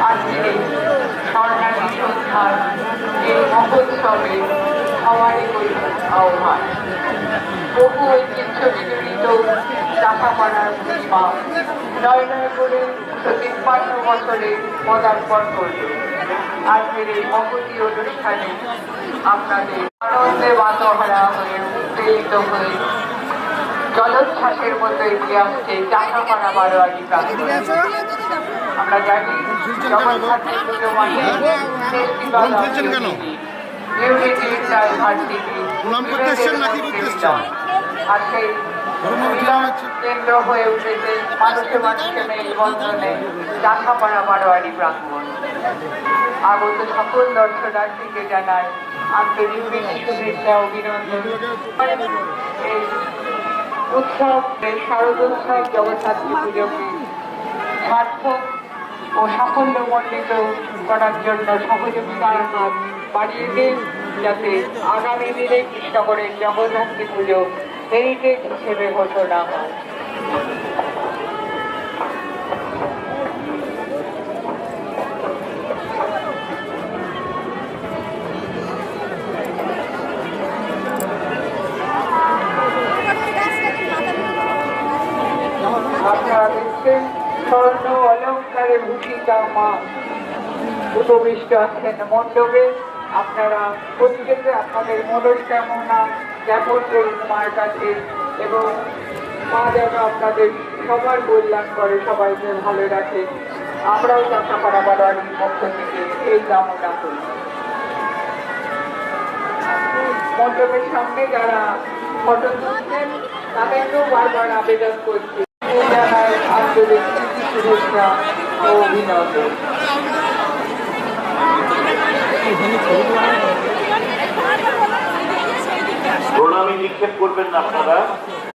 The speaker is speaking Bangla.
আজকে স্বর্ণালী সন্ধ্যার এই মহোৎসবে সবারই আহ্বান। বহু ঐতিহ্য বিজড়িত চাষাপাড়ার পূর্ণিমা নয় নয় করে 53 বছরে পদার্পণ করল। আজকের এই মহতী অনুষ্ঠানে আপনাদের আনন্দে বাতহারা হয়ে উত্তেজিত হয়ে জলোচ্ছ্বাসের মতো এগিয়ে আসছে চাষাপাড়া বারোয়ারি প্রাঙ্গণ। আমরা জানি জগন্নাথের পুজো মানে ফেস্টিভাল ইউনিটির ডাইভার্সিটি আর সেই কেন্দ্র হয়ে উঠেছে মানুষে মানুষে মেলবন্ধনে চাষাপাড়া বারোয়ারি প্রাঙ্গণ। আগত সকল দর্শনার্থীকে জানায় আন্তরিক শুভেচ্ছা অভিনন্দন। এই উৎসব শারদোৎসব জগদ্ধাত্রী পুজোকে সার্থক ও সাফল্যমণ্ডিত করার জন্য সহযোগিতার হাত বাড়িয়ে দিন, যাতে আগামী দিনে কৃষ্ণগড়ের জগদ্ধাত্রী পুজো হেরিটেজ হিসেবে ঘোষণা হয়। আপনারা দেখছেন স্বর্ণ অলঙ্কারে ভূষিতা মা উপবিষ্ট আছেন মণ্ডপে। আপনারা প্রত্যেকে আপনাদের মনস্কামনা জ্ঞাপন করুন মার কাছে, এবং মা যেন আপনাদের সবার কল্যাণ করে, সবাইকে ভালো রাখে। আমরাও চাষাপাড়া বারোয়ারির পক্ষ থেকে এই কামনা করি। মণ্ডপের সামনে যারা ফটো তুলছেন তাদেরকেও বারবার আবেদন করছি জানায় আন্তরিক শুভেচ্ছা ও অভিনন্দন। প্রণামী নিক্ষেপ করবেন না আপনারা।